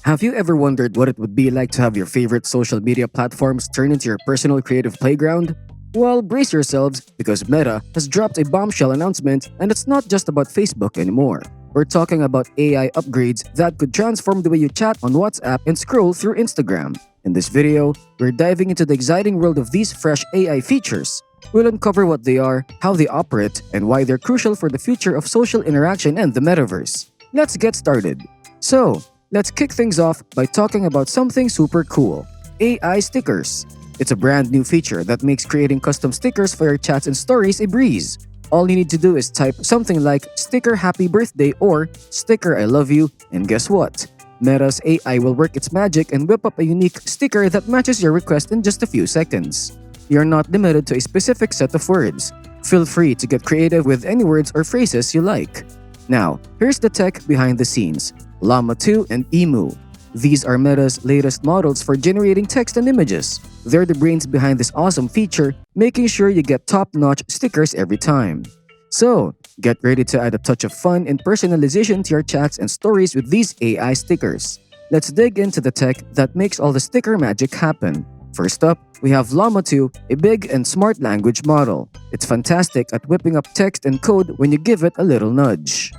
Have you ever wondered what it would be like to have your favorite social media platforms turn into your personal creative playground? Well, brace yourselves because Meta has dropped a bombshell announcement, and it's not just about Facebook anymore. We're talking about AI upgrades that could transform the way you chat on WhatsApp and scroll through Instagram. In this video, we're diving into the exciting world of these fresh AI features. We'll uncover what they are, how they operate, and why they're crucial for the future of social interaction and the metaverse. Let's get started. So, let's kick things off by talking about something super cool: AI stickers. It's a brand new feature that makes creating custom stickers for your chats and stories a breeze. All you need to do is type something like "sticker happy birthday" or "sticker I love you," and guess what? Meta's AI will work its magic and whip up a unique sticker that matches your request in just a few seconds. You're not limited to a specific set of words. Feel free to get creative with any words or phrases you like. Now, here's the tech behind the scenes: Llama 2 and Emu. These are Meta's latest models for generating text and images. They're the brains behind this awesome feature, making sure you get top-notch stickers every time. So, get ready to add a touch of fun and personalization to your chats and stories with these AI stickers. Let's dig into the tech that makes all the sticker magic happen. First up, we have Llama 2, a big and smart language model. It's fantastic at whipping up text and code when you give it a little nudge.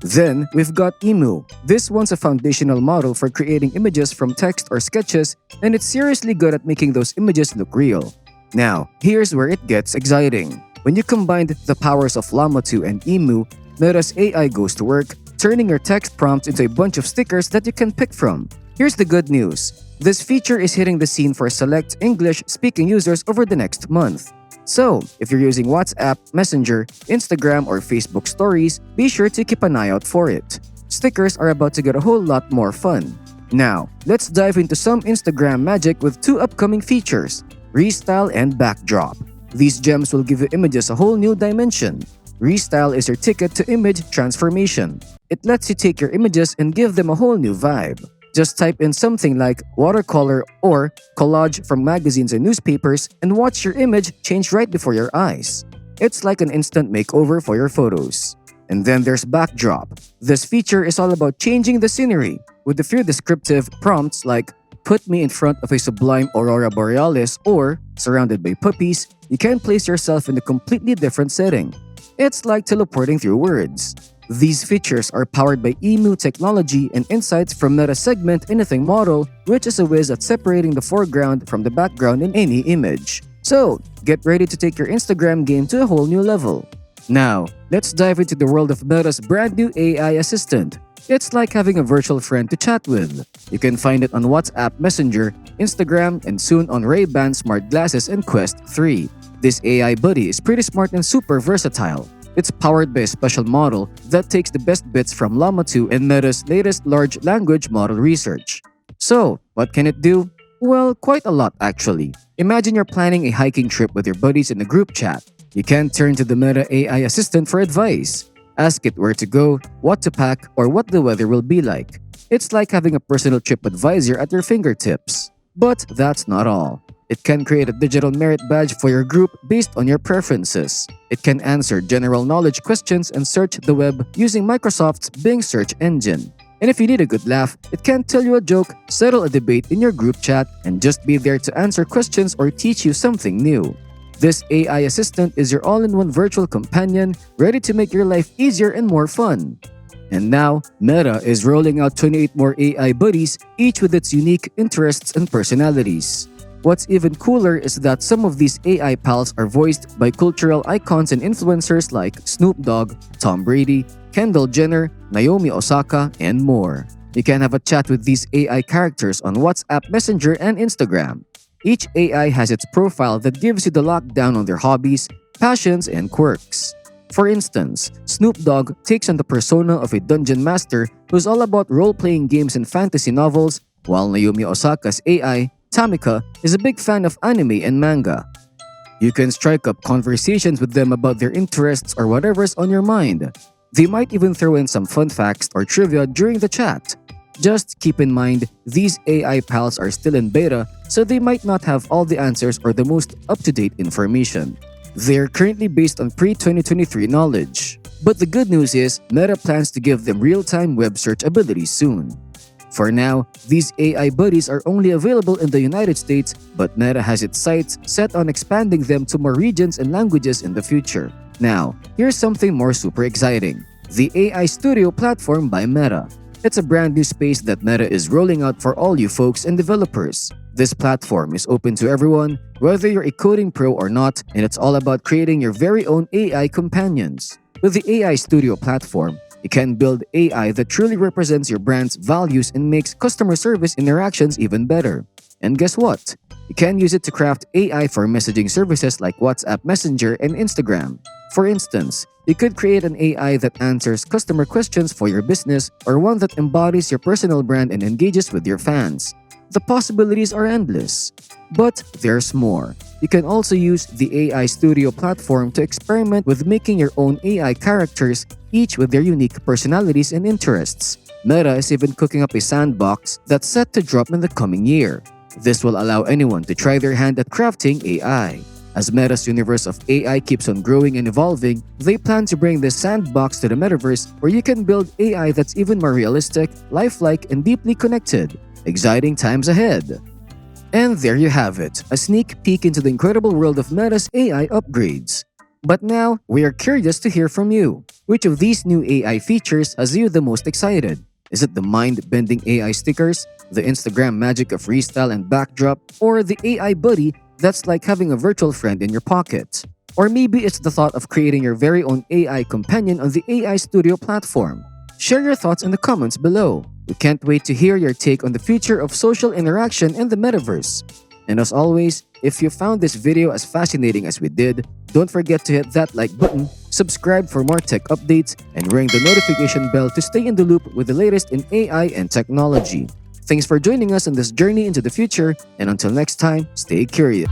Then, we've got Emu. This one's a foundational model for creating images from text or sketches, and it's seriously good at making those images look real. Now, here's where it gets exciting. When you combine the powers of Llama 2 and Emu, Meta's AI goes to work, turning your text prompts into a bunch of stickers that you can pick from. Here's the good news. This feature is hitting the scene for select English-speaking users over the next month. So, if you're using WhatsApp, Messenger, Instagram, or Facebook stories, be sure to keep an eye out for it. Stickers are about to get a whole lot more fun. Now, let's dive into some Instagram magic with two upcoming features: Restyle and Backdrop. These gems will give your images a whole new dimension. Restyle is your ticket to image transformation. It lets you take your images and give them a whole new vibe. Just type in something like watercolor or collage from magazines and newspapers and watch your image change right before your eyes. It's like an instant makeover for your photos. And then there's Backdrop. This feature is all about changing the scenery. With a few descriptive prompts like "put me in front of a sublime aurora borealis" or "surrounded by puppies," you can place yourself in a completely different setting. It's like teleporting through words. These features are powered by Emu technology and insights from Meta's Segment Anything model, which is a whiz at separating the foreground from the background in any image. So, get ready to take your Instagram game to a whole new level. Now, let's dive into the world of Meta's brand new AI assistant. It's like having a virtual friend to chat with. You can find it on WhatsApp Messenger, Instagram, and soon on Ray-Ban smart glasses and Quest 3. This AI buddy is pretty smart and super versatile. It's powered by a special model that takes the best bits from Llama 2 and Meta's latest large language model research. So, what can it do? Well, quite a lot actually. Imagine you're planning a hiking trip with your buddies in a group chat. You can turn to the Meta AI assistant for advice. Ask it where to go, what to pack, or what the weather will be like. It's like having a personal trip advisor at your fingertips. But that's not all. It can create a digital merit badge for your group based on your preferences. It can answer general knowledge questions and search the web using Microsoft's Bing search engine. And if you need a good laugh, it can tell you a joke, settle a debate in your group chat, and just be there to answer questions or teach you something new. This AI assistant is your all-in-one virtual companion, ready to make your life easier and more fun. And now, Meta is rolling out 28 more AI buddies, each with its unique interests and personalities. What's even cooler is that some of these AI pals are voiced by cultural icons and influencers like Snoop Dogg, Tom Brady, Kendall Jenner, Naomi Osaka, and more. You can have a chat with these AI characters on WhatsApp Messenger and Instagram. Each AI has its profile that gives you the lockdown on their hobbies, passions, and quirks. For instance, Snoop Dogg takes on the persona of a dungeon master who's all about role-playing games and fantasy novels, while Naomi Osaka's AI, Tamika, is a big fan of anime and manga. You can strike up conversations with them about their interests or whatever's on your mind. They might even throw in some fun facts or trivia during the chat. Just keep in mind, these AI pals are still in beta, so they might not have all the answers or the most up-to-date information. They're currently based on pre-2023 knowledge. But the good news is, Meta plans to give them real-time web search abilities soon. For now, these AI buddies are only available in the United States, but Meta has its sights set on expanding them to more regions and languages in the future. Now, here's something more super exciting: the AI Studio platform by Meta. It's a brand new space that Meta is rolling out for all you folks and developers. This platform is open to everyone, whether you're a coding pro or not, and it's all about creating your very own AI companions. With the AI Studio platform, you can build AI that truly represents your brand's values and makes customer service interactions even better. And guess what? You can use it to craft AI for messaging services like WhatsApp Messenger and Instagram. For instance, you could create an AI that answers customer questions for your business, or one that embodies your personal brand and engages with your fans. The possibilities are endless. But there's more. You can also use the AI Studio platform to experiment with making your own AI characters, each with their unique personalities and interests. Meta is even cooking up a sandbox that's set to drop in the coming year. This will allow anyone to try their hand at crafting AI. As Meta's universe of AI keeps on growing and evolving, they plan to bring this sandbox to the metaverse, where you can build AI that's even more realistic, lifelike, and deeply connected. Exciting times ahead! And there you have it, a sneak peek into the incredible world of Meta's AI upgrades. But now, we are curious to hear from you. Which of these new AI features has you the most excited? Is it the mind-bending AI stickers, the Instagram magic of restyle and backdrop, or the AI buddy that's like having a virtual friend in your pocket? Or maybe it's the thought of creating your very own AI companion on the AI Studio platform. Share your thoughts in the comments below. We can't wait to hear your take on the future of social interaction in the metaverse. And as always, if you found this video as fascinating as we did, don't forget to hit that like button, subscribe for more tech updates, and ring the notification bell to stay in the loop with the latest in AI and technology. Thanks for joining us on this journey into the future, and until next time, stay curious.